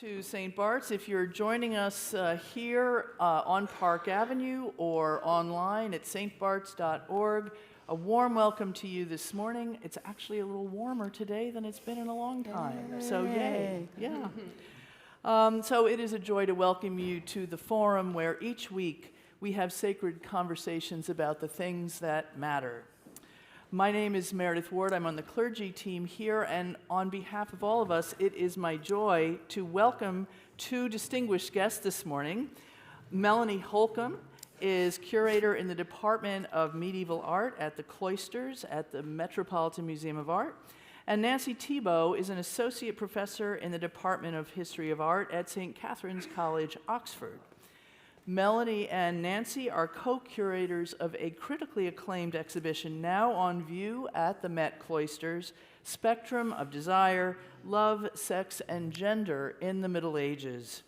to St. Bart's. If you're joining us here on Park Avenue or online at stbarts.org, a warm welcome to you this morning. It's actually a little warmer today than it's been in a long time, so yay, yeah. So it is a joy to welcome you to the forum where each week we have sacred conversations about the things that matter. My name is Meredith Ward. I'm on the clergy team here, and on behalf of all of us, it is my joy to welcome two distinguished guests this morning. Melanie Holcomb is curator in the Department of Medieval Art at the Cloisters at the Metropolitan Museum of Art, and Nancy Thebaut is an associate professor in the Department of History of Art at St. Catherine's College, Oxford. Melanie and Nancy are co-curators of a critically acclaimed exhibition now on view at the Met Cloisters, Spectrum of Desire, Love, Sex, and Gender in the Middle Ages.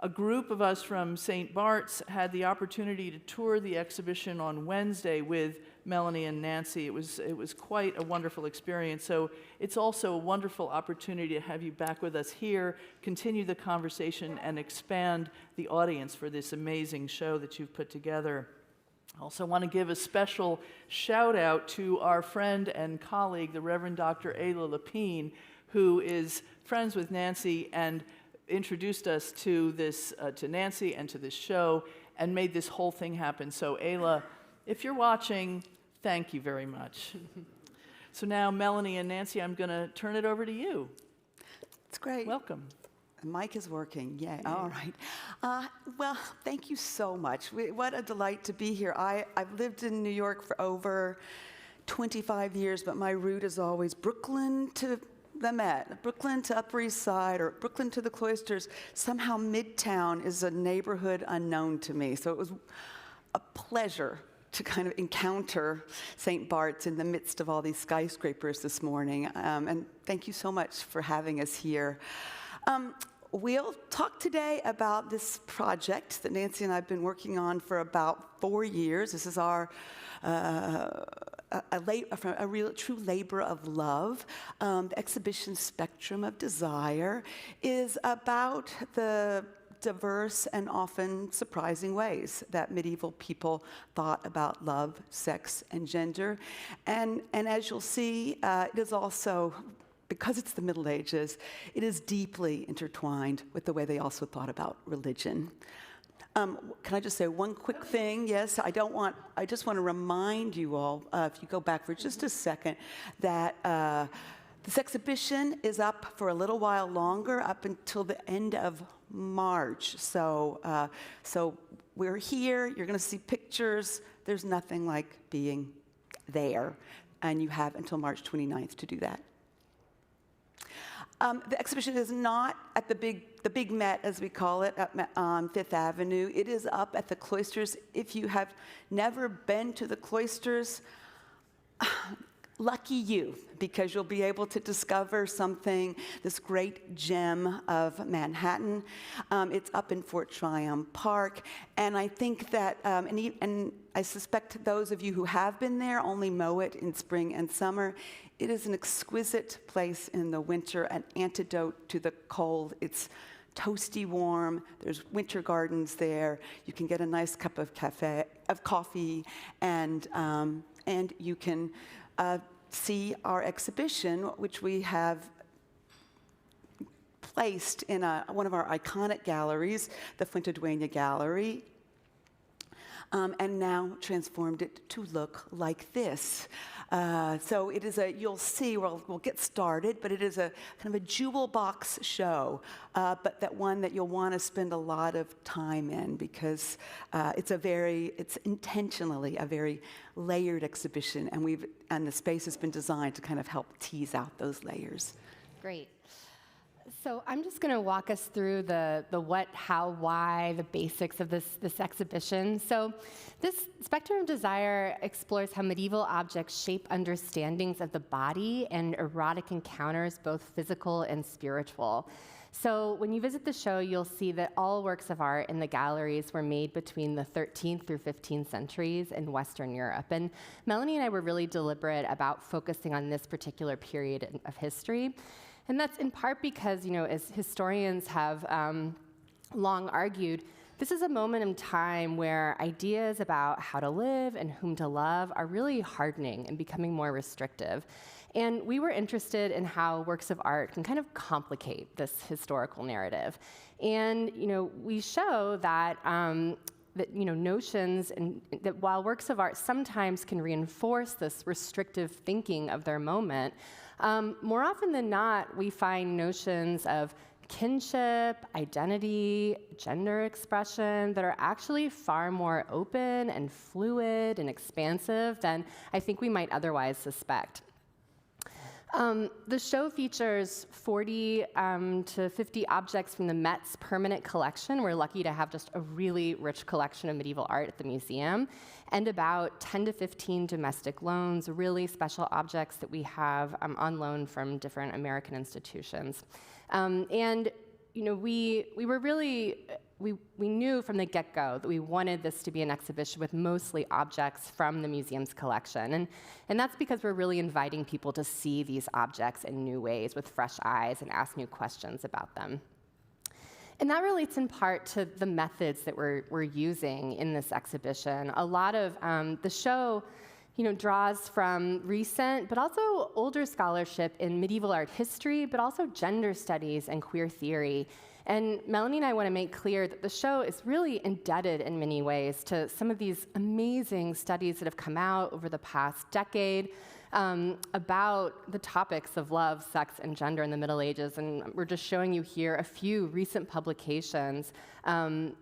A group of us from St. Bart's had the opportunity to tour the exhibition on Wednesday with Melanie and Nancy. It was quite a wonderful experience. So it's also a wonderful opportunity to have you back with us here, continue the conversation, and expand the audience for this amazing show that you've put together. I also want to give a special shout out to our friend and colleague, the Reverend Dr. Ayla Lapine, who is friends with Nancy and introduced us to this, to Nancy and to this show, and made this whole thing happen. So Ayla, if you're watching, thank you very much. So now, Melanie and Nancy, I'm going to turn it over to you. It's great. Welcome. The mic is working. Yay. All right. Well, thank you so much. What a delight to be here. I've lived in New York for over 25 years, but my route is always Brooklyn to the Met, Brooklyn to Upper East Side, or Brooklyn to the Cloisters. Somehow Midtown is a neighborhood unknown to me. So it was a pleasure to kind of encounter St. Bart's in the midst of all these skyscrapers this morning. And thank you so much for having us here. We'll talk today about this project that Nancy and I have been working on for about 4 years. This is our a real true labor of love. The exhibition Spectrum of Desire is about the diverse and often surprising ways that medieval people thought about love, sex, and gender. And as you'll see, it is also, because it's the Middle Ages, it is deeply intertwined with the way they also thought about religion. Can I just say one quick thing? Yes, I just want to remind you all, if you go back for just a second, that this exhibition is up for a little while longer, up until the end of March. So we're here, you're going to see pictures. There's nothing like being there, and you have until March 29th to do that. The exhibition is not at the big Met, as we call it, on Fifth Avenue. It is up at the Cloisters. If you have never been to the Cloisters, lucky you, because you'll be able to discover something, this great gem of Manhattan. It's up in Fort Tryon Park, and I think that, and I suspect those of you who have been there only know it in spring and summer. It is an exquisite place in the winter, an antidote to the cold. It's toasty warm. There's winter gardens there. You can get a nice cup of coffee, and you can see our exhibition, which we have placed in one of our iconic galleries, the Fuente Dueña Gallery, and now transformed it to look like this. So it is you'll see, we'll get started, but it is a kind of a jewel box show, but that one that you'll want to spend a lot of time in, because it's intentionally a very layered exhibition, and the space has been designed to kind of help tease out those layers. Great. So I'm just going to walk us through the what, how, why, the basics of this exhibition. So this Spectrum of Desire explores how medieval objects shape understandings of the body and erotic encounters, both physical and spiritual. So when you visit the show, you'll see that all works of art in the galleries were made between the 13th through 15th centuries in Western Europe. And Melanie and I were really deliberate about focusing on this particular period of history, And that's in part because, as historians have long argued, this is a moment in time where ideas about how to live and whom to love are really hardening and becoming more restrictive. And we were interested in how works of art can kind of complicate this historical narrative. And we show that notions and that while works of art sometimes can reinforce this restrictive thinking of their moment, more often than not, we find notions of kinship, identity, gender expression that are actually far more open and fluid and expansive than I think we might otherwise suspect. The show features 40 to 50 objects from the Met's permanent collection. We're lucky to have just a really rich collection of medieval art at the museum, and about 10 to 15 domestic loans, really special objects that we have on loan from different American institutions. We knew from the get-go that we wanted this to be an exhibition with mostly objects from the museum's collection. And that's because we're really inviting people to see these objects in new ways with fresh eyes and ask new questions about them. And that relates in part to the methods that we're using in this exhibition. A lot of the show draws from recent but also older scholarship in medieval art history, but also gender studies and queer theory. And Melanie and I want to make clear that the show is really indebted in many ways to some of these amazing studies that have come out over the past decade about the topics of love, sex, and gender in the Middle Ages. And we're just showing you here a few recent publications on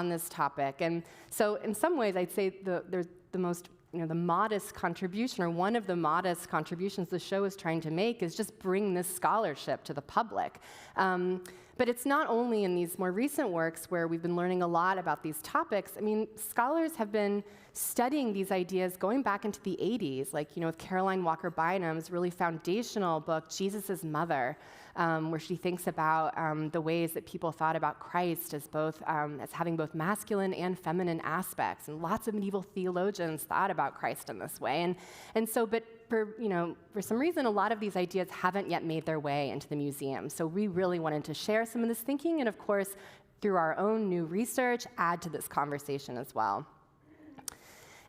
this topic. And so in some ways, I'd say there's the most the modest contribution, or one of the modest contributions the show is trying to make, is just bring this scholarship to the public. But it's not only in these more recent works where we've been learning a lot about these topics. I mean, scholars have been studying these ideas going back into the 80s, like, with Caroline Walker Bynum's really foundational book, Jesus' Mother, where she thinks about the ways that people thought about Christ as both as having both masculine and feminine aspects. And lots of medieval theologians thought about Christ in this way. And so, but for some reason, a lot of these ideas haven't yet made their way into the museum. So we really wanted to share some of this thinking, and of course, through our own new research, add to this conversation as well.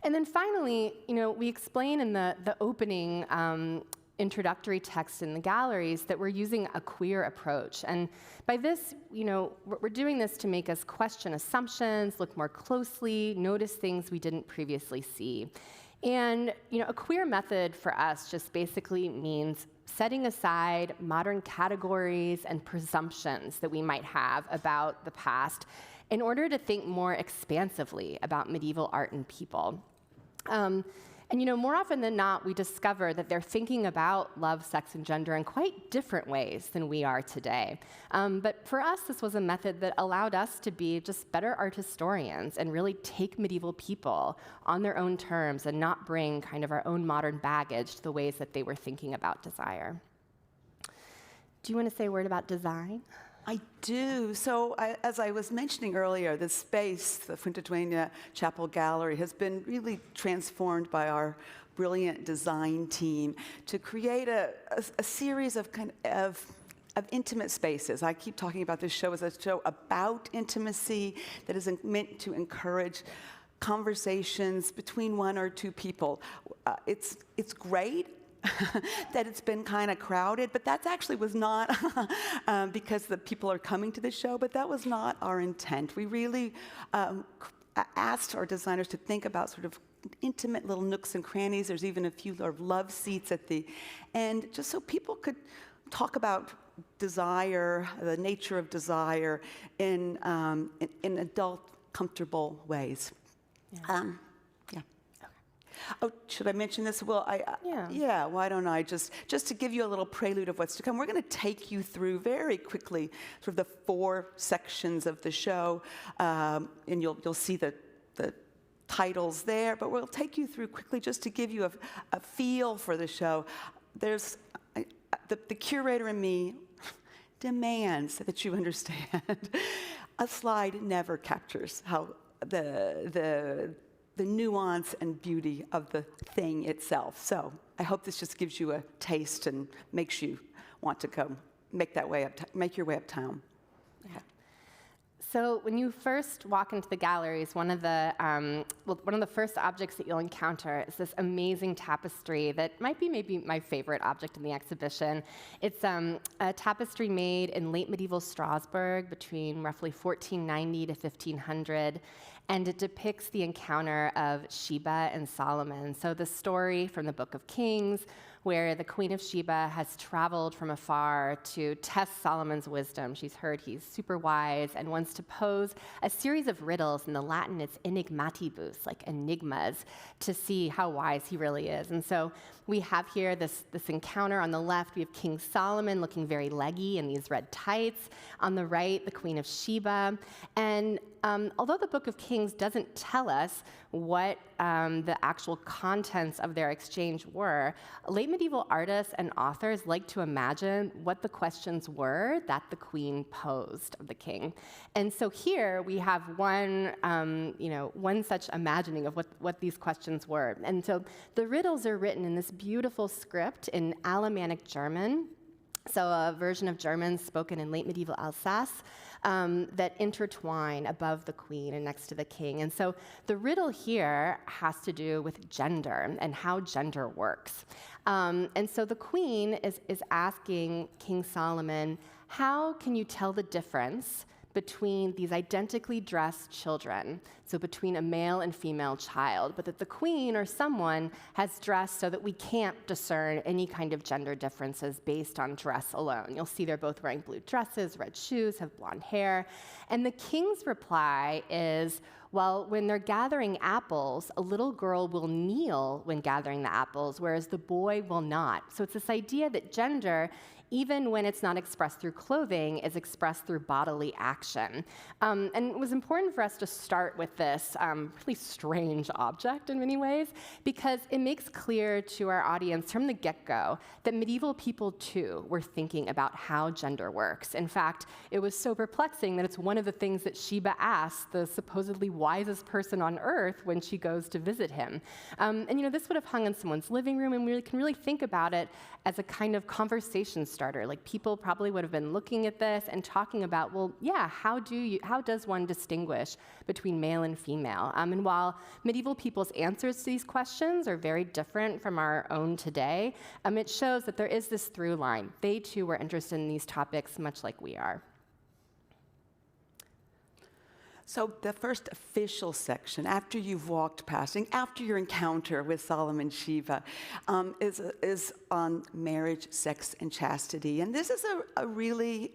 And then finally, we explain in the opening introductory text in the galleries that we're using a queer approach. And by this, we're doing this to make us question assumptions, look more closely, notice things we didn't previously see. And a queer method for us just basically means setting aside modern categories and presumptions that we might have about the past in order to think more expansively about medieval art and people. And more often than not, we discover that they're thinking about love, sex, and gender in quite different ways than we are today. But for us, this was a method that allowed us to be just better art historians and really take medieval people on their own terms and not bring kind of our own modern baggage to the ways that they were thinking about desire. Do you want to say a word about design? I do. So as I was mentioning earlier, this space, the Fuente Dueña Chapel Gallery, has been really transformed by our brilliant design team to create a series of of intimate spaces. I keep talking about this show as a show about intimacy that is meant to encourage conversations between one or two people. It's great that it's been kind of crowded, but that actually was not because the people are coming to the show, but that was not our intent. We really asked our designers to think about sort of intimate little nooks and crannies. There's even a few love seats at the end, just so people could talk about desire, the nature of desire in adult, comfortable ways. Yeah. Oh, should I mention this? Well, yeah, why don't I just to give you a little prelude of what's to come, we're going to take you through very quickly sort of the 4 sections of the show, and you'll see the titles there, but we'll take you through quickly just to give you a feel for the show. There's the curator in me demands that you understand a slide never captures how the nuance and beauty of the thing itself. So I hope this just gives you a taste and makes you want to go make your way uptown. Yeah. So when you first walk into the galleries, one of the first objects that you'll encounter is this amazing tapestry that might be maybe my favorite object in the exhibition. It's a tapestry made in late medieval Strasbourg between roughly 1490 to 1500. And it depicts the encounter of Sheba and Solomon. So the story from the Book of Kings, where the Queen of Sheba has traveled from afar to test Solomon's wisdom. She's heard he's super wise and wants to pose a series of riddles. In the Latin, it's enigmatibus, like enigmas, to see how wise he really is. And so we have here this encounter. On the left, we have King Solomon looking very leggy in these red tights. On the right, the Queen of Sheba. And although the Book of Kings doesn't tell us what the actual contents of their exchange were, late medieval artists and authors like to imagine what the questions were that the queen posed of the king. And so here we have one such imagining of what these questions were. And so the riddles are written in this beautiful script in Alemannic German, so a version of German spoken in late medieval Alsace, that intertwine above the queen and next to the king. And so the riddle here has to do with gender and how gender works. And so the queen is asking King Solomon, how can you tell the difference between these identically dressed children, so between a male and female child, but that the queen or someone has dressed so that we can't discern any kind of gender differences based on dress alone. You'll see they're both wearing blue dresses, red shoes, have blonde hair. And the king's reply is, well, when they're gathering apples, a little girl will kneel when gathering the apples, whereas the boy will not. So it's this idea that gender, even when it's not expressed through clothing, is expressed through bodily action. And it was important for us to start with this really strange object in many ways, because it makes clear to our audience from the get-go that medieval people, too, were thinking about how gender works. In fact, it was so perplexing that it's one of the things that Sheba asks the supposedly wisest person on earth when she goes to visit him. This would have hung in someone's living room, and we can really think about it as a kind of conversation starter. Like, people probably would have been looking at this and talking about, well, yeah, how does one distinguish between male and female? And while medieval people's answers to these questions are very different from our own today, it shows that there is this through line. They too were interested in these topics much like we are. So the first official section, after you've walked past, after your encounter with Solomon Sheba, is on marriage, sex, and chastity. And this is a really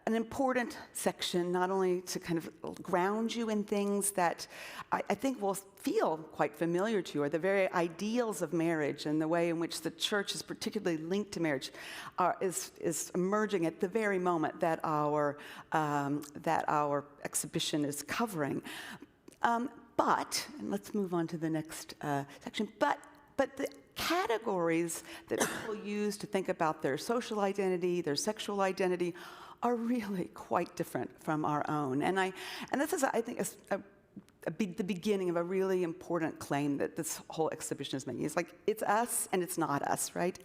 an important section, not only to kind of ground you in things that I think will feel quite familiar to you, or the very ideals of marriage and the way in which the church is particularly linked to marriage is emerging at the very moment that our exhibition is covering. But, and let's move on to the next section, but the categories that people use to think about their social identity, their sexual identity, are really quite different from our own. And this is, I think, the beginning of a really important claim that this whole exhibition is making. It's like, it's us and it's not us, right?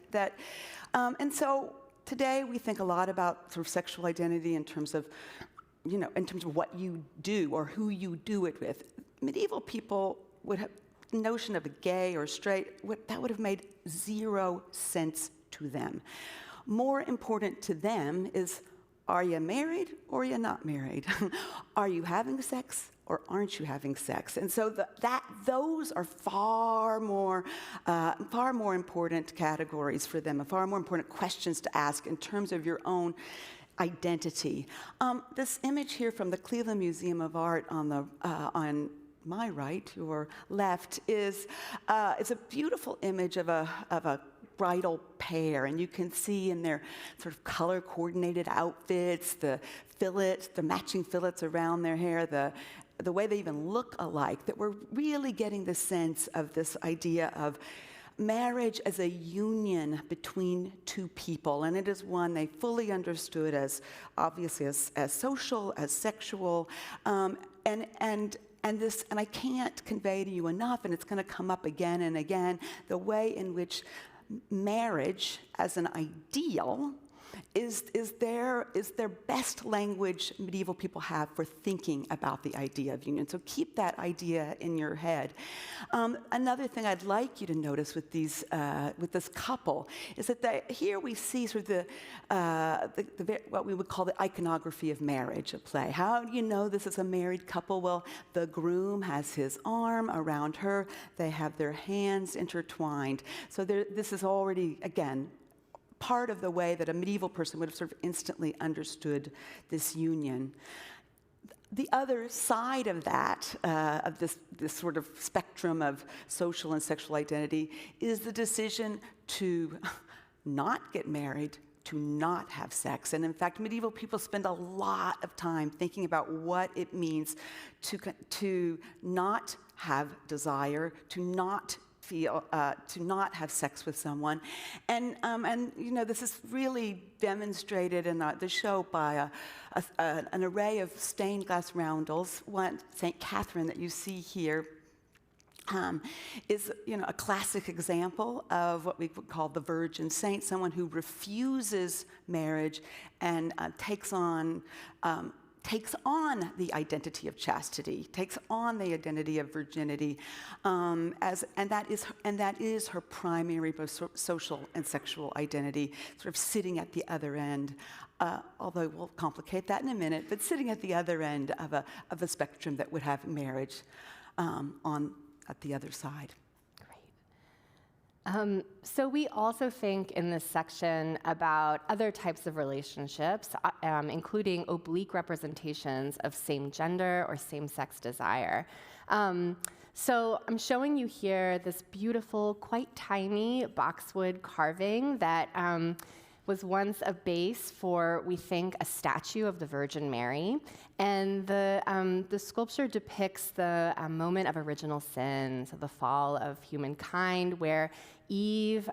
And so today we think a lot about sort of sexual identity in terms of what you do or who you do it with. Medieval people would have notion of a gay or straight, that would have made zero sense to them. More important to them is, are you married or are you not married? Are you having sex or aren't you having sex? And so those are far more important categories for them, and far more important questions to ask in terms of your own identity. This image here from the Cleveland Museum of Art on my right, your left, is a beautiful image of a bridal pair, and you can see in their sort of color-coordinated outfits, the matching fillets around their hair, the way they even look alike, that we're really getting the sense of this idea of marriage as a union between two people, and it is one they fully understood as, obviously, as social, as sexual, and I can't convey to you enough, and it's going to come up again and again, the way in which marriage as an ideal is their best language medieval people have for thinking about the idea of union. So keep that idea in your head. Another thing I'd like you to notice with these with this couple is that here we see sort of what we would call the iconography of marriage at play. How do you know this is a married couple? Well, the groom has his arm around her. They have their hands intertwined. So this is already, again, part of the way that a medieval person would have sort of instantly understood this union. The other side of that, of this sort of spectrum of social and sexual identity, is the decision to not get married, to not have sex. And in fact, medieval people spend a lot of time thinking about what it means to not have desire, to not have sex with someone, and this is really demonstrated in the show by an array of stained glass roundels. One, St. Catherine, that you see here, is a classic example of what we would call the virgin saint, someone who refuses marriage and takes on the identity of chastity, takes on the identity of virginity, and that is her primary both social and sexual identity, sort of sitting at the other end. Although we'll complicate that in a minute, but sitting at the other end of a spectrum that would have marriage at the other side. So we also think in this section about other types of relationships, including oblique representations of same gender or same-sex desire. So I'm showing you here this beautiful, quite tiny boxwood carving that was once a base for, we think, a statue of the Virgin Mary. And the sculpture depicts the moment of original sin, so the fall of humankind, where Eve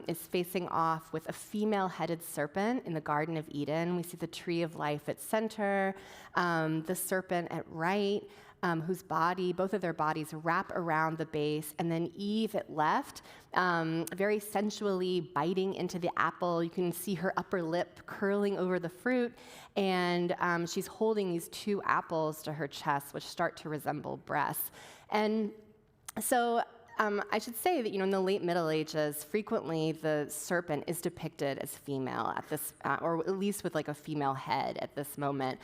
is facing off with a female-headed serpent in the Garden of Eden. We see the tree of life at center, the serpent at right, both of their bodies wrap around the base, and then Eve at left, very sensually biting into the apple. You can see her upper lip curling over the fruit, and she's holding these two apples to her chest, which start to resemble breasts. And so I should say that, in the late Middle Ages, frequently the serpent is depicted as female at this, or at least with like a female head at this moment.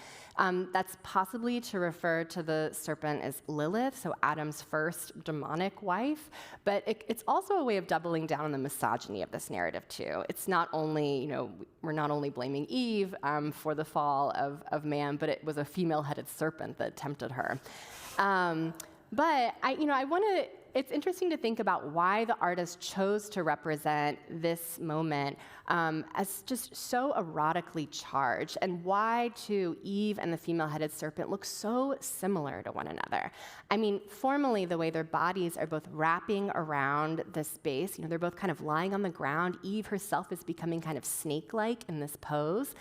That's possibly to refer to the serpent as Lilith, so Adam's first demonic wife, but it's also a way of doubling down on the misogyny of this narrative too. It's not only, we're not only blaming Eve for the fall of man, but it was a female-headed serpent that tempted her. But I want to. It's interesting to think about why the artist chose to represent this moment as just so erotically charged, and why, too, Eve and the female-headed serpent look so similar to one another. I mean, formally, the way their bodies are both wrapping around this base, they're both kind of lying on the ground. Eve herself is becoming kind of snake-like in this pose.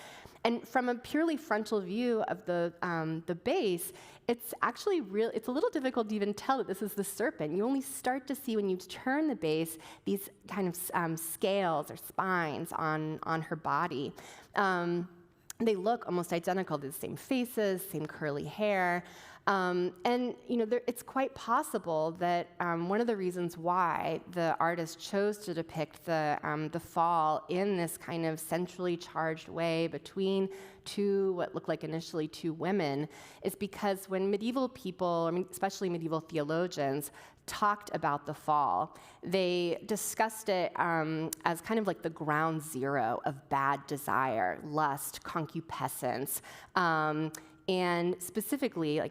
And from a purely frontal view of the base, it's actually it's a little difficult to even tell that this is the serpent. You only start to see, when you turn the base, these kind of scales or spines on her body. They look almost identical. They're the same faces, same curly hair. It's quite possible that one of the reasons why the artist chose to depict the fall in this kind of centrally charged way between what looked like initially two women is because when medieval people, especially medieval theologians, talked about the fall, they discussed it as kind of like the ground zero of bad desire, lust, concupiscence. And specifically,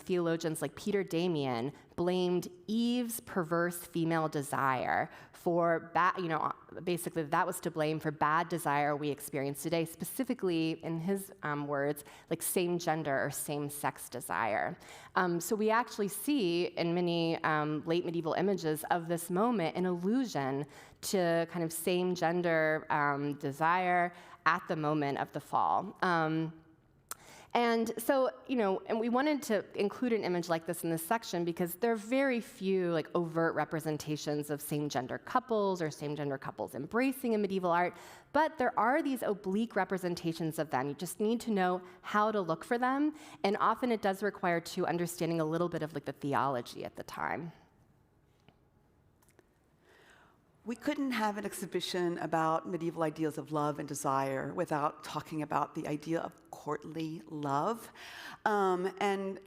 theologians like Peter Damian blamed Eve's perverse female desire for basically that was to blame for bad desire we experience today, specifically, in his words, like same gender or same-sex desire. So we actually see in many late medieval images of this moment an allusion to kind of same-gender desire at the moment of the fall. And so, and we wanted to include an image like this in this section because there are very few like overt representations of same-gender couples or same-gender couples embracing in medieval art, but there are these oblique representations of them. You just need to know how to look for them, and often it does require too understanding a little bit of like the theology at the time. We couldn't have an exhibition about medieval ideals of love and desire without talking about the idea of courtly love. And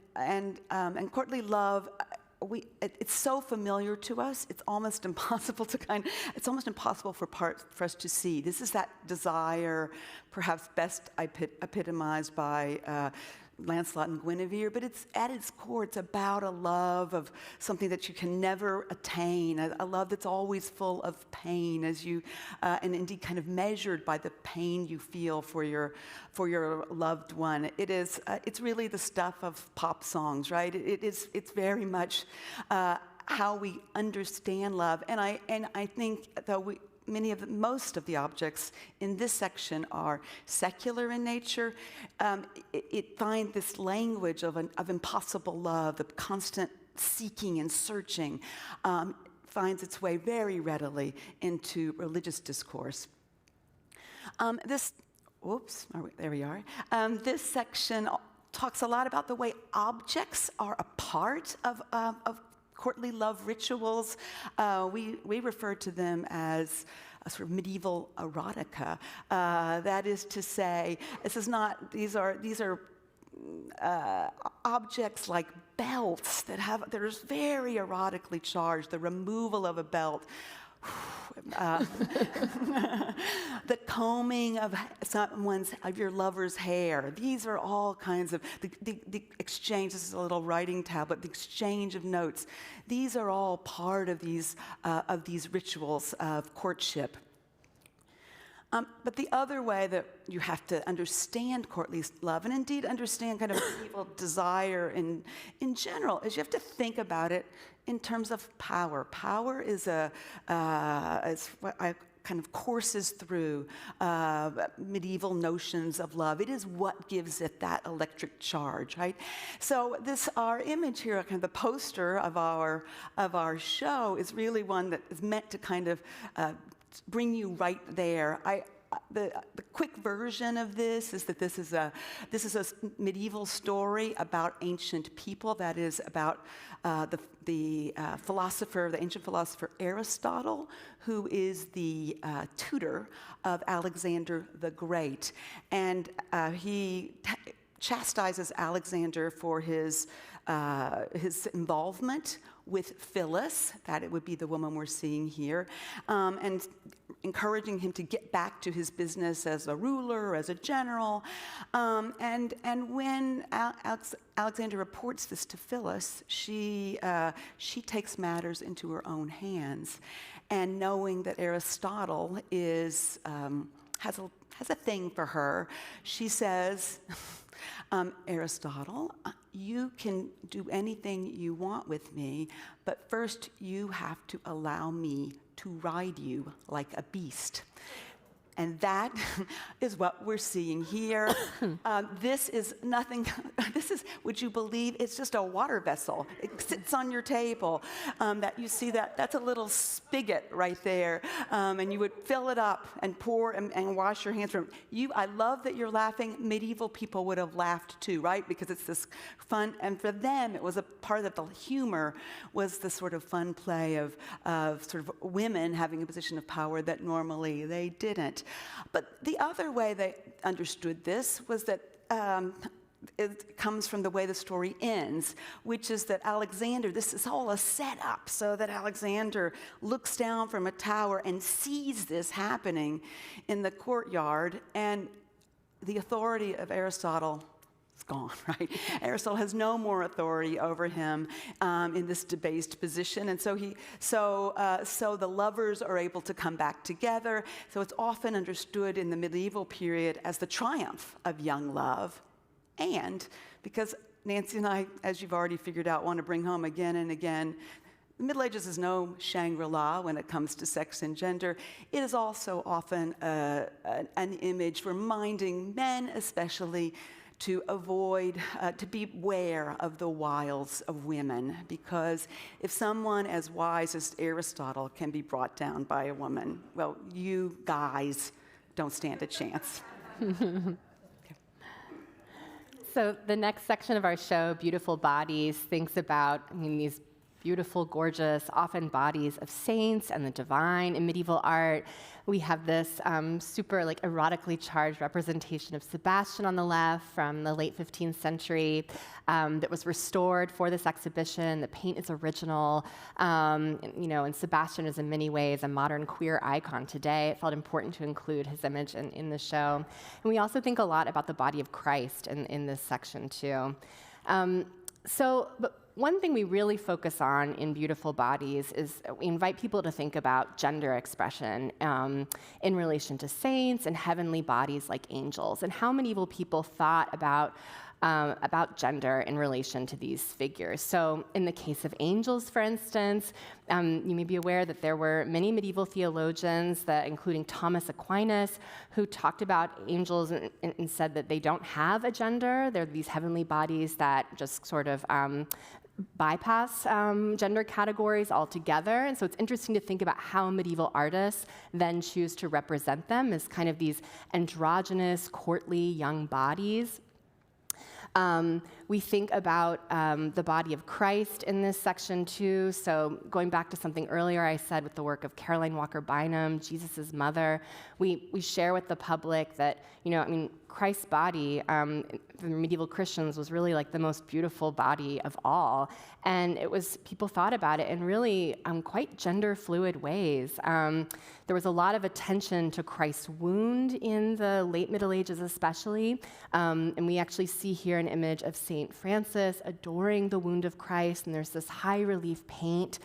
courtly love, it's so familiar to us, it's almost impossible for us to see. This is that desire, perhaps best epitomized by Lancelot and Guinevere, but it's at its core, it's about a love of something that you can never attain, a love that's always full of pain, and indeed kind of measured by the pain you feel for your loved one. It's really the stuff of pop songs, right? It's very much how we understand love, and I think though most of the objects in this section are secular in nature. It finds this language of impossible love, the constant seeking and searching, finds its way very readily into religious discourse. There we are. This section talks a lot about the way objects are a part of courtly love rituals. We refer to them as a sort of medieval erotica. That is to say, these are objects like belts that are very erotically charged. The removal of a belt, the combing of your lover's hair. These are all kinds of the exchange. This is a little writing tablet. The exchange of notes. These are all part of these rituals of courtship. But the other way that you have to understand courtly love, and indeed understand kind of medieval desire in general, is you have to think about it in terms of power. Power is what I kind of courses through medieval notions of love. It is what gives it that electric charge, right? So our image here, kind of the poster of our show, is really one that is meant to kind of bring you right there. The quick version of this is that this is a medieval story about ancient people. That is about the ancient philosopher Aristotle, who is the tutor of Alexander the Great, and he chastises Alexander for his involvement with Phyllis, that it would be the woman we're seeing here, and encouraging him to get back to his business as a ruler, as a general. And when Alexander reports this to Phyllis, she takes matters into her own hands, and knowing that Aristotle has a thing for her, she says, Aristotle, you can do anything you want with me, but first you have to allow me to ride you like a beast. And that is what we're seeing here. This is nothing, would you believe, it's just a water vessel. It sits on your table. That you see that's a little spigot right there. And you would fill it up and pour and wash your hands from it. I love that you're laughing. Medieval people would have laughed too, right? Because it's this fun, and for them, it was a part of the humor was the sort of fun play of sort of women having a position of power that normally they didn't. But the other way they understood this was that it comes from the way the story ends, which is that Alexander, this is all a setup, so that Alexander looks down from a tower and sees this happening in the courtyard, and the authority of Aristotle is gone, right? Aristotle has no more authority over him in this debased position, and so the lovers are able to come back together. So it's often understood in the medieval period as the triumph of young love, and because Nancy and I, as you've already figured out, want to bring home again and again, the Middle Ages is no Shangri-La when it comes to sex and gender. It is also often an image reminding men, especially, to avoid, to beware of the wiles of women, because if someone as wise as Aristotle can be brought down by a woman, well, you guys don't stand a chance. So the next section of our show, Beautiful Bodies, thinks about, these beautiful, gorgeous, often bodies of saints and the divine in medieval art. We have this super erotically charged representation of Sebastian on the left from the late 15th century that was restored for this exhibition. The paint is original, and Sebastian is in many ways a modern queer icon today. It felt important to include his image in the show. And we also think a lot about the body of Christ in this section too. But one thing we really focus on in Beautiful Bodies is we invite people to think about gender expression in relation to saints and heavenly bodies like angels, and how medieval people thought about gender in relation to these figures. So in the case of angels, for instance, you may be aware that there were many medieval theologians, including Thomas Aquinas, who talked about angels and said that they don't have a gender. They're these heavenly bodies that just sort of bypass gender categories altogether. And so it's interesting to think about how medieval artists then choose to represent them as kind of these androgynous, courtly young bodies. We think about the body of Christ in this section too. So going back to something earlier I said with the work of Caroline Walker Bynum, Jesus' mother, we share with the public that, Christ's body for medieval Christians was really like the most beautiful body of all. And people thought about it in really quite gender fluid ways. There was a lot of attention to Christ's wound in the late Middle Ages especially. And we actually see here an image of St. Francis adoring the wound of Christ. And there's this high relief paint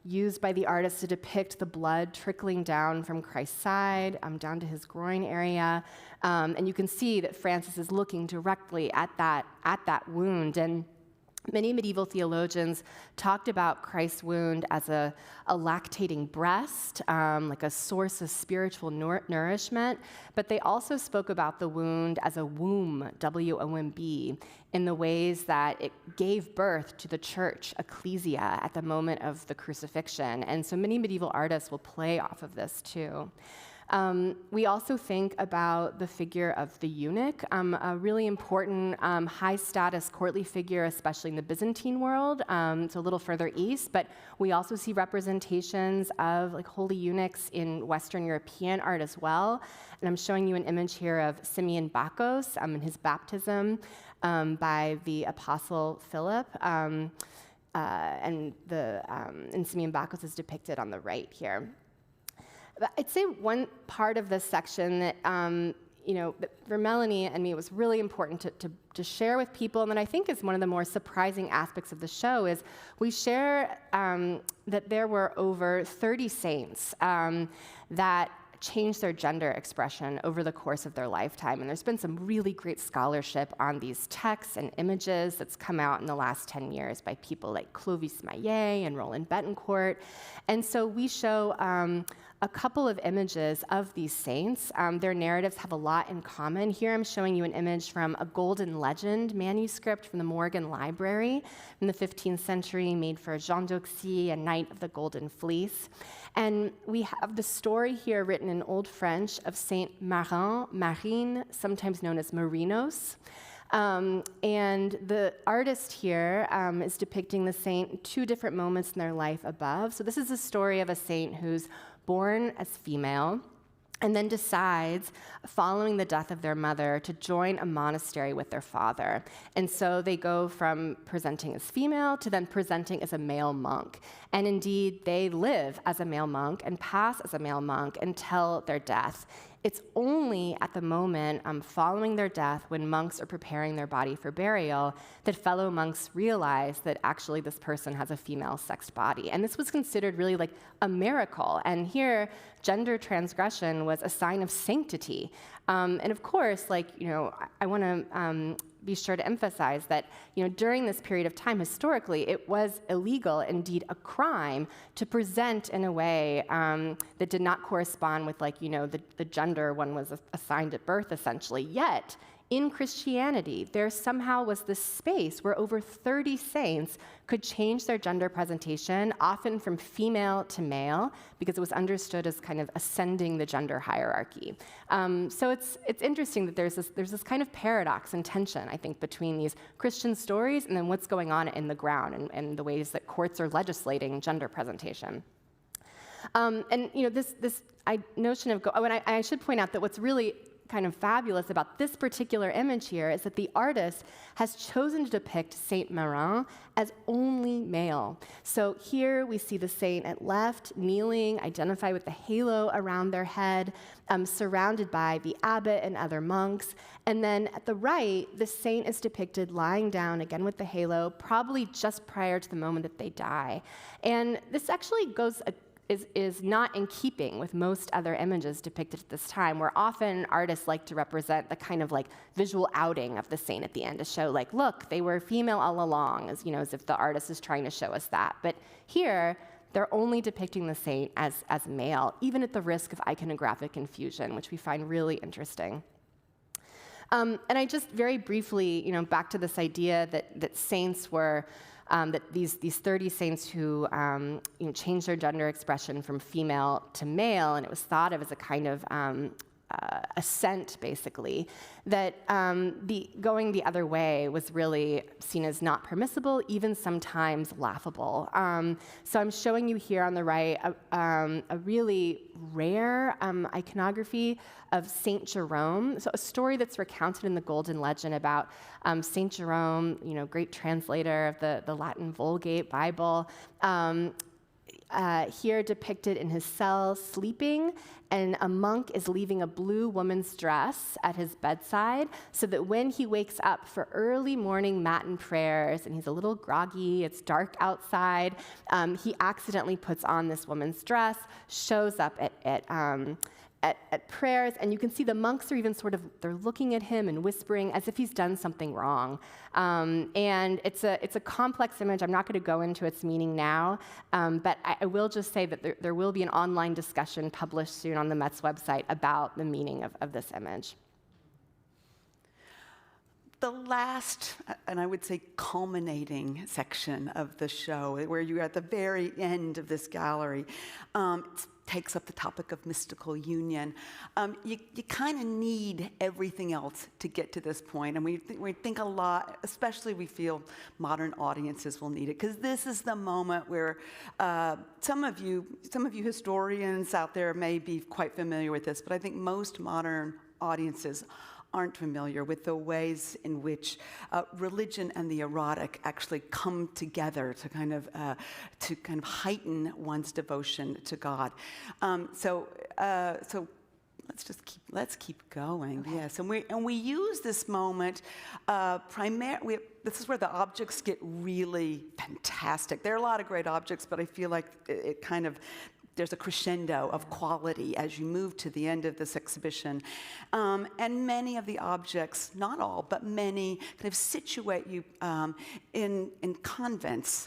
used by the artist to depict the blood trickling down from Christ's side down to his groin area. And you can see that Francis is looking directly at that wound. And many medieval theologians talked about Christ's wound as a lactating breast, like a source of spiritual nourishment, but they also spoke about the wound as a womb, W-O-M-B, in the ways that it gave birth to the church, ecclesia, at the moment of the crucifixion. And so many medieval artists will play off of this too. We also think about the figure of the eunuch, a really important high-status courtly figure, especially in the Byzantine world, so a little further east, but we also see representations of holy eunuchs in Western European art as well. And I'm showing you an image here of Simeon Bacchus in his baptism by the Apostle Philip. And Simeon Bacchus is depicted on the right here. But I'd say one part of this section that, that for Melanie and me was really important to share with people, and that I think is one of the more surprising aspects of the show, is we share that there were over 30 saints that changed their gender expression over the course of their lifetime. And there's been some really great scholarship on these texts and images that's come out in the last 10 years by people like Clovis Maillet and Roland Betancourt. And so we show a couple of images of these saints. Their narratives have a lot in common. Here I'm showing you an image from a Golden Legend manuscript from the Morgan Library in the 15th century, made for Jean d'Auxy, a Knight of the Golden Fleece. And we have the story here written in Old French of Saint Marine, sometimes known as Marinos. And the artist here is depicting the saint in two different moments in their life above. So this is a story of a saint who's born as female and then decides, following the death of their mother, to join a monastery with their father. And so they go from presenting as female to then presenting as a male monk. And indeed, they live as a male monk and pass as a male monk until their death. It's only at the moment following their death, when monks are preparing their body for burial, that fellow monks realize that actually this person has a female-sexed body. And this was considered really like a miracle. And here, gender transgression was a sign of sanctity. And of course, I want to be sure to emphasize that, during this period of time, historically, it was illegal, indeed a crime, to present in a way that did not correspond with, the gender one was assigned at birth, essentially. Yet, In Christianity, there somehow was this space where over 30 saints could change their gender presentation, often from female to male, because it was understood as kind of ascending the gender hierarchy. So it's interesting that there's this kind of paradox and tension, I think, between these Christian stories and then what's going on in the ground and the ways that courts are legislating gender presentation. And this notion of and I should point out that what's really kind of fabulous about this particular image here is that the artist has chosen to depict Saint Marin as only male. So here we see the saint at left, kneeling, identified with the halo around their head, surrounded by the abbot and other monks. And then at the right, the saint is depicted lying down, again with the halo, probably just prior to the moment that they die. And this actually is not in keeping with most other images depicted at this time, where often artists like to represent the kind of like visual outing of the saint at the end to show like, look, they were female all along, as if the artist is trying to show us that. But here, they're only depicting the saint as male, even at the risk of iconographic confusion, which we find really interesting. And I just very briefly, back to this idea that saints were that these 30 saints who changed their gender expression from female to male, and it was thought of as a kind of ascent, basically, that going the other way was really seen as not permissible, even sometimes laughable. So I'm showing you here on the right a really rare iconography of Saint Jerome. So a story that's recounted in the Golden Legend about Saint Jerome, great translator of the Latin Vulgate Bible, here depicted in his cell sleeping, and a monk is leaving a blue woman's dress at his bedside so that when he wakes up for early morning matin prayers, and he's a little groggy, it's dark outside, he accidentally puts on this woman's dress, shows up at prayers, and you can see the monks are even they're looking at him and whispering as if he's done something wrong. And it's a complex image. I'm not going to go into its meaning now, but I will just say that there will be an online discussion published soon on the Met's website about the meaning of this image. The last, and I would say culminating section of the show, where you're at the very end of this gallery, takes up the topic of mystical union. You kind of need everything else to get to this point, and we think a lot, especially we feel modern audiences will need it, because this is the moment where some of you historians out there may be quite familiar with this, but I think most modern audiences aren't familiar with the ways in which religion and the erotic actually come together to kind of heighten one's devotion to God. So let's keep going. Okay. Yes, and we use this moment primarily. This is where the objects get really fantastic. There are a lot of great objects, but I feel like it kind of. There's a crescendo of quality as you move to the end of this exhibition. And many of the objects, not all, but many, kind of situate you in convents.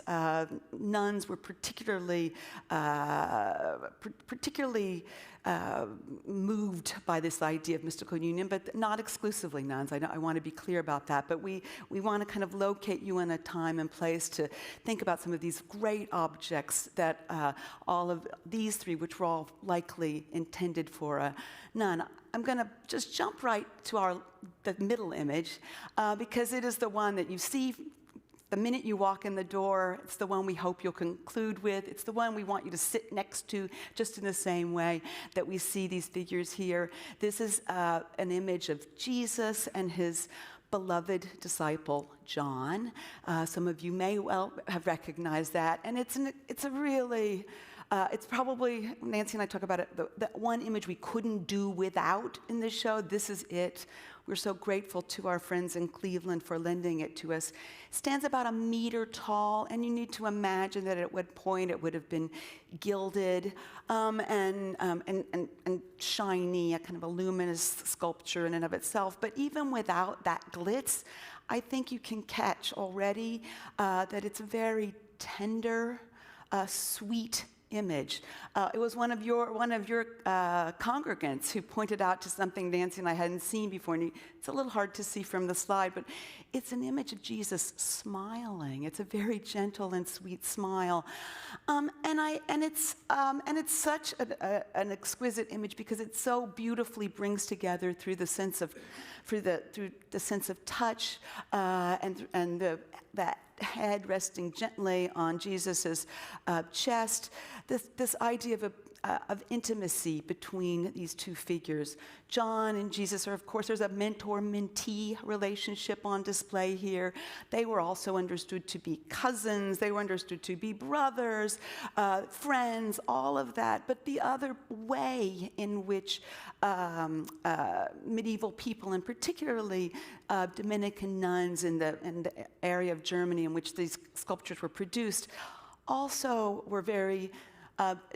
Nuns were particularly moved by this idea of mystical union, but not exclusively nuns. I want to be clear about that. But we want to kind of locate you in a time and place to think about some of these great objects that all of these three, which were all likely intended for a nun. I'm going to just jump right to the middle image because it is the one that you see the minute you walk in the door. It's the one we hope you'll conclude with. It's the one we want you to sit next to, just in the same way that we see these figures here. This is an image of Jesus and his beloved disciple, John. Some of you may well have recognized that. And it's a really... it's probably, Nancy and I talk about it, the one image we couldn't do without in this show. This is it. We're so grateful to our friends in Cleveland for lending it to us. It stands about 1 meter tall, and you need to imagine that at one point it would have been gilded and shiny, a kind of a luminous sculpture in and of itself. But even without that glitz, I think you can catch already that it's very tender, sweet image. It was one of your congregants who pointed out to something Nancy and I hadn't seen before. And it's a little hard to see from the slide, but it's an image of Jesus smiling. It's a very gentle and sweet smile, and it's such an exquisite image because it so beautifully brings together through the sense of touch and that head resting gently on Jesus's chest. This idea of intimacy between these two figures. John and Jesus are, of course, there's a mentor-mentee relationship on display here. They were also understood to be cousins. They were understood to be brothers, friends, all of that. But the other way in which medieval people, and particularly Dominican nuns in the area of Germany in which these sculptures were produced, also were very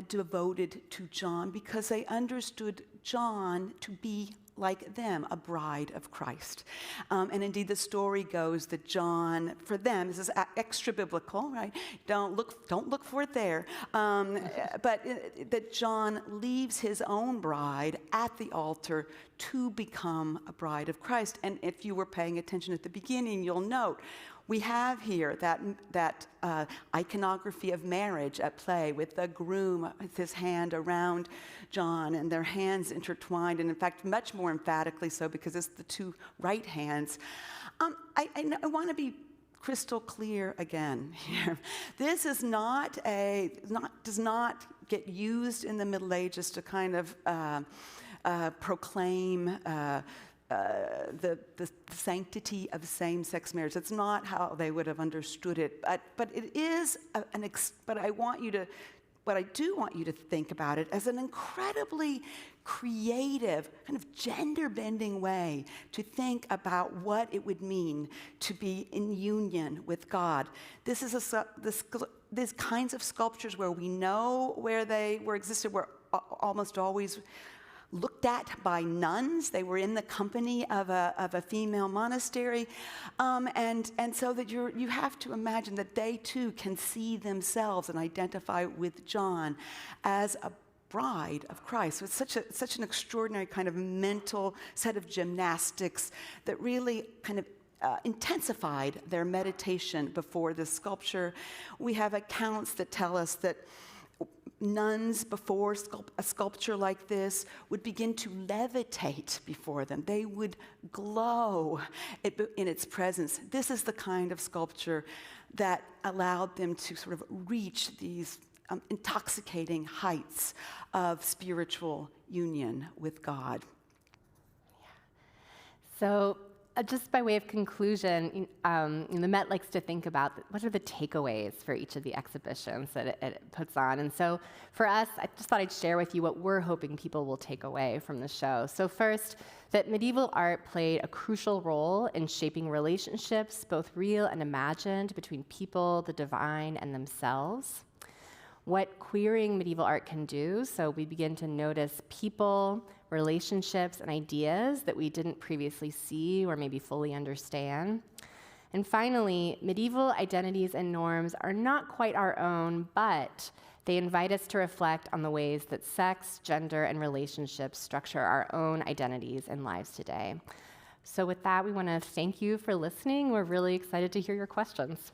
devoted to John because they understood John to be like them, a bride of Christ. And indeed, the story goes that John, for them, this is extra biblical, right? Don't look for it there. But that John leaves his own bride at the altar to become a bride of Christ. And if you were paying attention at the beginning, you'll note we have here that iconography of marriage at play with the groom with his hand around John and their hands intertwined, and in fact, much more emphatically so because it's the two right hands. I want to be crystal clear again here. This is does not get used in the Middle Ages to kind of proclaim the sanctity of same-sex marriage. That's not how they would have understood it. But it is but what I do want you to think about it as an incredibly creative, kind of gender-bending way to think about what it would mean to be in union with God. This is these kinds of sculptures where we know where they existed were almost always looked at by nuns. They were in the company of a female monastery, and so that you have to imagine that they too can see themselves and identify with John as a bride of Christ. So it's such an extraordinary kind of mental set of gymnastics that really kind of intensified their meditation before this sculpture. We have accounts that tell us that nuns before a sculpture like this would begin to levitate before them. They would glow in its presence. This is the kind of sculpture that allowed them to sort of reach these intoxicating heights of spiritual union with God. So just by way of conclusion, the Met likes to think about what are the takeaways for each of the exhibitions that it puts on. And so for us, I just thought I'd share with you what we're hoping people will take away from the show. So first, that medieval art played a crucial role in shaping relationships, both real and imagined, between people, the divine, and themselves. What queering medieval art can do, so we begin to notice people, relationships, and ideas that we didn't previously see or maybe fully understand. And finally, medieval identities and norms are not quite our own, but they invite us to reflect on the ways that sex, gender, and relationships structure our own identities and lives today. So with that, we want to thank you for listening. We're really excited to hear your questions.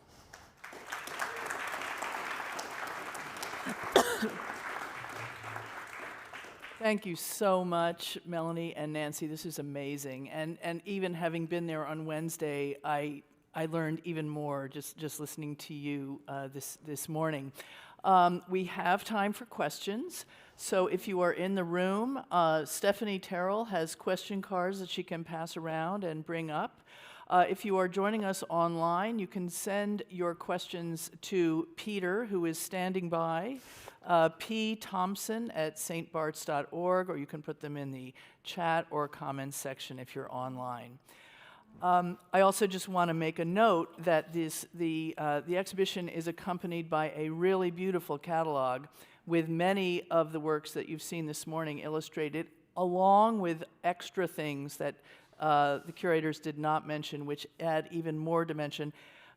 Thank you so much, Melanie and Nancy. This is amazing. And even having been there on Wednesday, I learned even more just listening to you this morning. We have time for questions. So if you are in the room, Stephanie Terrell has question cards that she can pass around and bring up. If you are joining us online, you can send your questions to Peter, who is standing by, pthompson@stbarts.org, or you can put them in the chat or comments section if you're online. I also just want to make a note that the exhibition is accompanied by a really beautiful catalog with many of the works that you've seen this morning illustrated, along with extra things that the curators did not mention, which add even more dimension.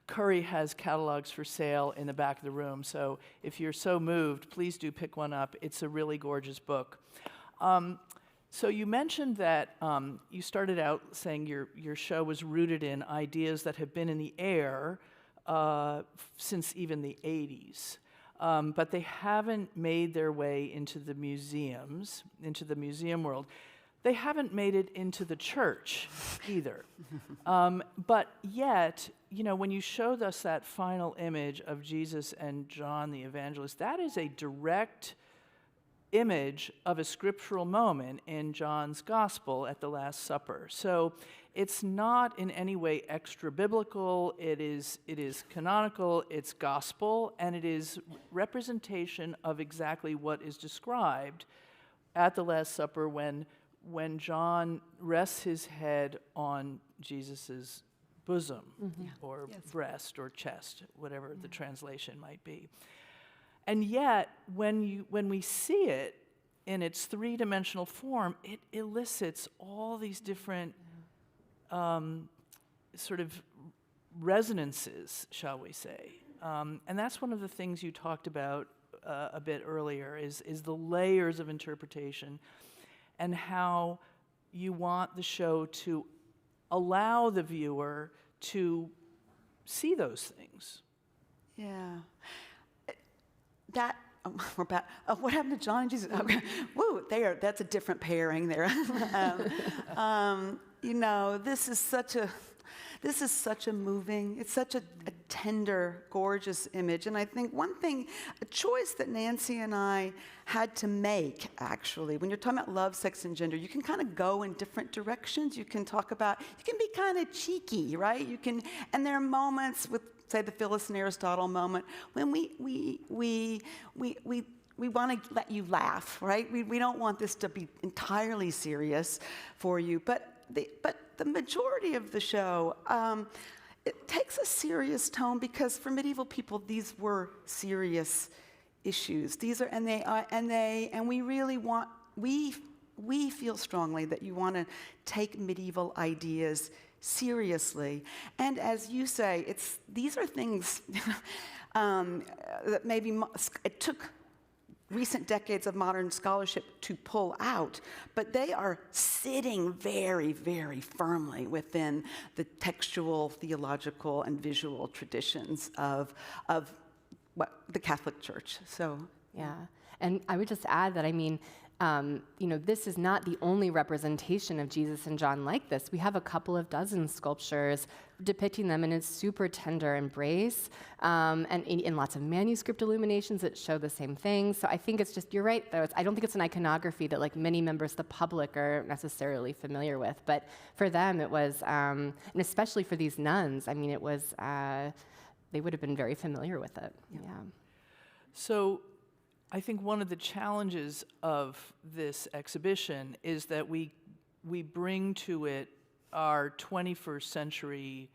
Curry has catalogs for sale in the back of the room, so if you're so moved, please do pick one up. It's a really gorgeous book. So you mentioned that you started out saying your show was rooted in ideas that have been in the air since even the 80s. But they haven't made their way into the museums, into the museum world. They haven't made it into the church either. But yet, when you showed us that final image of Jesus and John the Evangelist, that is a direct image of a scriptural moment in John's Gospel at the Last Supper. So it's not in any way extra-biblical, it is canonical, it's gospel, and it is representation of exactly what is described at the Last Supper when John rests his head on Jesus' bosom, or breast, or chest, whatever the translation might be. And yet, when we see it in its three-dimensional form, it elicits all these different sort of resonances, shall we say. And that's one of the things you talked about a bit earlier, is the layers of interpretation and how you want the show to allow the viewer to see those things. Yeah. We're back. What happened to John and Jesus? Okay. Woo, that's a different pairing there. This is such a moving, it's such a tender, gorgeous image. And I think a choice that Nancy and I had to make, actually, when you're talking about love, sex, and gender, you can kind of go in different directions. You can be kind of cheeky, right? And there are moments with, say, the Phyllis and Aristotle moment, when we want to let you laugh, right? We don't want this to be entirely serious for you, but the majority of the show, it takes a serious tone, because for medieval people, these were serious issues. And we really want, we feel strongly that you want to take medieval ideas seriously. And as you say, these are things that maybe it took recent decades of modern scholarship to pull out, but they are sitting very, very firmly within the textual, theological, and visual traditions of the Catholic Church. So yeah, and I would just add that, this is not the only representation of Jesus and John like this. We have a couple of dozen sculptures depicting them in a super tender embrace, and in lots of manuscript illuminations that show the same thing. So I think it's just, you're right, though. I don't think it's an iconography that many members of the public are necessarily familiar with. But for them, it was, and especially for these nuns, it was, they would have been very familiar with it. Yeah. So I think one of the challenges of this exhibition is that we bring to it our 21st century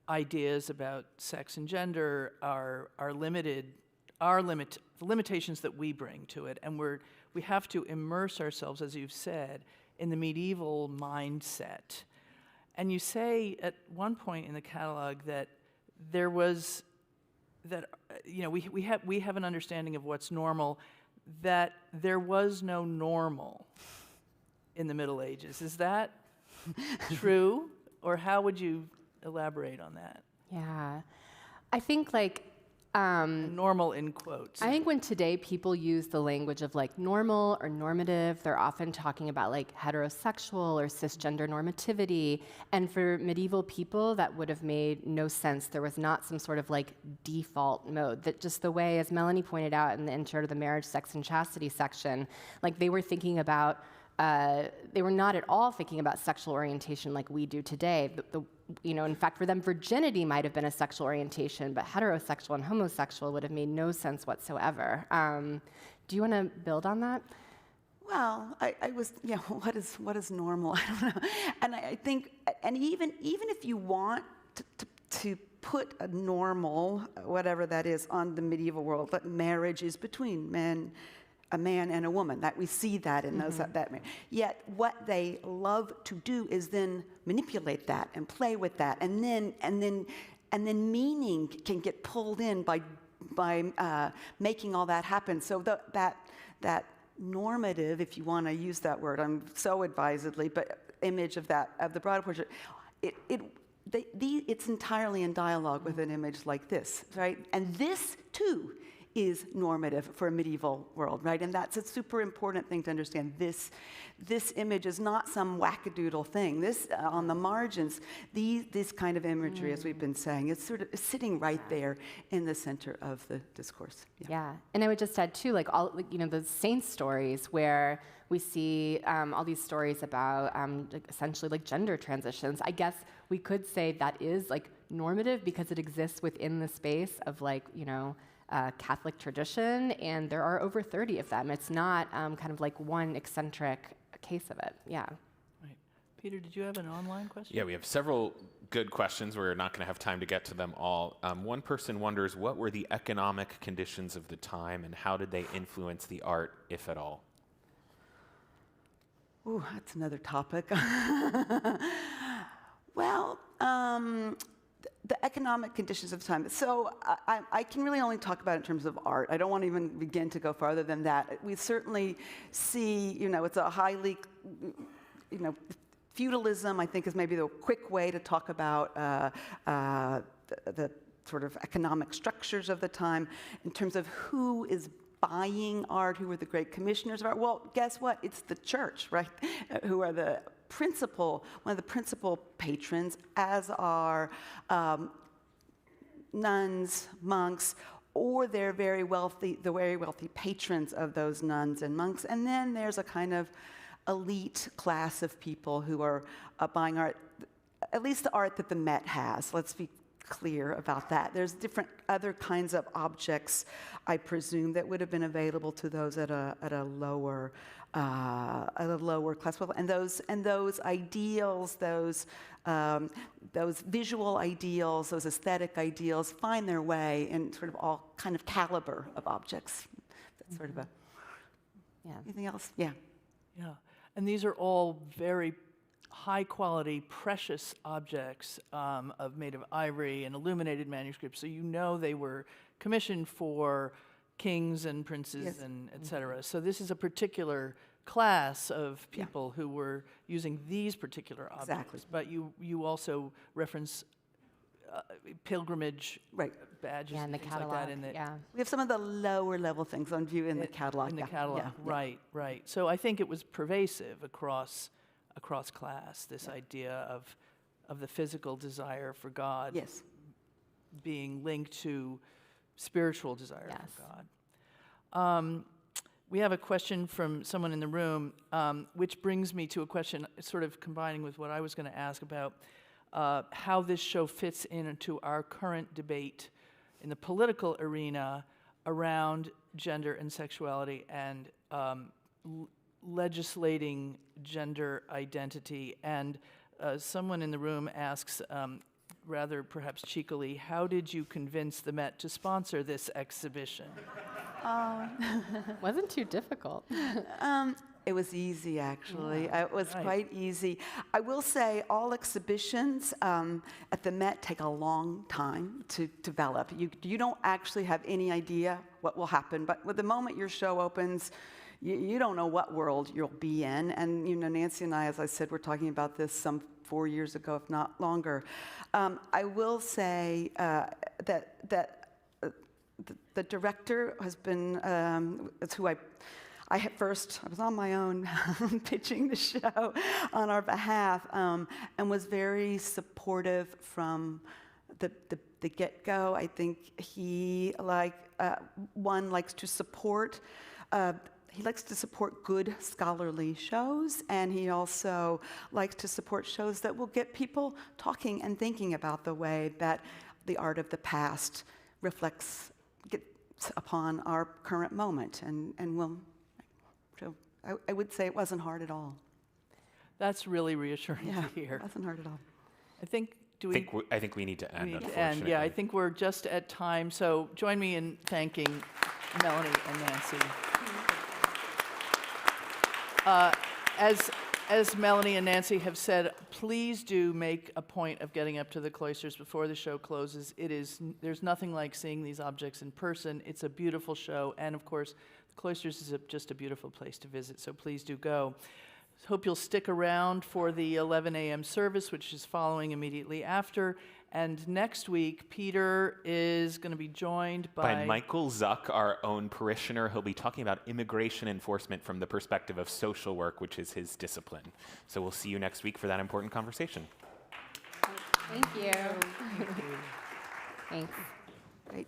ideas about sex and gender, the limitations that we bring to it, and we have to immerse ourselves, as you've said, in the medieval mindset. And you say at one point in the catalog that there was we have an understanding of what's normal, that there was no normal in the Middle Ages. Is that true? Or how would you elaborate on that? Yeah. I think normal in quotes. I think when today people use the language of normal or normative, they're often talking about heterosexual or cisgender normativity. And for medieval people, that would have made no sense. There was not some sort of default mode. That just the way, as Melanie pointed out in the intro to the marriage, sex, and chastity section, they were thinking about, they were not at all thinking about sexual orientation like we do today. In fact, for them, virginity might have been a sexual orientation, but heterosexual and homosexual would have made no sense whatsoever. Do you want to build on that? Well, what is normal? I don't know. And I think, and even if you want to put a normal, whatever that is, on the medieval world, that marriage is between a man and a woman, that we see that in those that yet what they love to do is then manipulate that and play with that and then and then meaning can get pulled in by making all that happen. So that normative, if you want to use that word, I'm so advisedly, but image of the bridal portrait, it's entirely in dialogue with an image like this, right? And this too is normative for a medieval world, right? And that's a super important thing to understand. This image is not some wackadoodle thing. This, on the margins, this kind of imagery, as we've been saying, it's sort of sitting right there in the center of the discourse. Yeah, and I would just add too, like all, like, you know, the saint stories where we see all these stories about like essentially like gender transitions. I guess we could say that is like normative because it exists within the space of like, you know, Catholic tradition, and there are over 30 of them. It's not kind of like one eccentric case of it. Yeah. Right. Peter, did you have an online question? Yeah, we have several good questions. We're not going to have time to get to them all. One person wonders, what were the economic conditions of the time, and how did they influence the art, if at all? Ooh, that's another topic. Well, the economic conditions of the time. So I can really only talk about it in terms of art. I don't want to even begin to go farther than that. We certainly see, you know, it's a highly, you know, feudalism, I think, is maybe the quick way to talk about the sort of economic structures of the time in terms of who is buying art, who are the great commissioners of art. Well, guess what? It's the church, right? Who are one of the principal patrons, as are nuns, monks, or the very wealthy patrons of those nuns and monks. And then there's a kind of elite class of people who are buying art, at least the art that the Met has. Let's be clear about that. There's different other kinds of objects, I presume, that would have been available to those at a lower class level, and those ideals, those visual ideals, those aesthetic ideals, find their way in sort of all kind of caliber of objects. That's sort of a. Yeah. Anything else? Yeah. Yeah, and these are all very high-quality, precious objects made of ivory and illuminated manuscripts. So you know they were commissioned for kings and princes, yes, and et cetera. So this is a particular class of people who were using these particular objects. Exactly. But you also reference pilgrimage badges Yeah, in the things catalog. like that in the, We have some of the lower level things on view in the catalog. In the yeah. catalog, Yeah. right. So I think it was pervasive across class, this idea of the physical desire for God Yes. being linked to spiritual desire Yes. for God. We have a question from someone in the room, which brings me to a question sort of combining with what I was going to ask about how this show fits into our current debate in the political arena around gender and sexuality and legislating gender identity. And someone in the room asks, rather perhaps cheekily, how did you convince the Met to sponsor this exhibition? Wasn't too difficult. It was easy, actually. Yeah, It was right. quite easy. I will say all exhibitions at the Met take a long time to develop. You don't actually have any idea what will happen, but with the moment your show opens, you don't know what world you'll be in. And you know, Nancy and I, as I said, were talking about this some 4 years ago, if not longer. I will say that the director has been, it's who I was on my own pitching the show on our behalf, and was very supportive from the get-go. I think he likes to support. He likes to support good scholarly shows, and he also likes to support shows that will get people talking and thinking about the way that the art of the past gets upon our current moment, and will. So I would say it wasn't hard at all. That's really reassuring Yeah, to hear. it wasn't hard at all. I think, I think we need to end, we need to unfortunately. end. Yeah, I think we're just at time. So join me in thanking Melanie and Nancy. as Melanie and Nancy have said, please do make a point of getting up to the Cloisters before the show closes. There's nothing like seeing these objects in person. It's a beautiful show, and of course, the Cloisters is just a beautiful place to visit, so please do go. Hope you'll stick around for the 11 a.m. service, which is following immediately after. And next week, Peter is going to be joined by Michael Zuck, our own parishioner. He'll be talking about immigration enforcement from the perspective of social work, which is his discipline. So we'll see you next week for that important conversation. Thank you. Thanks. Great.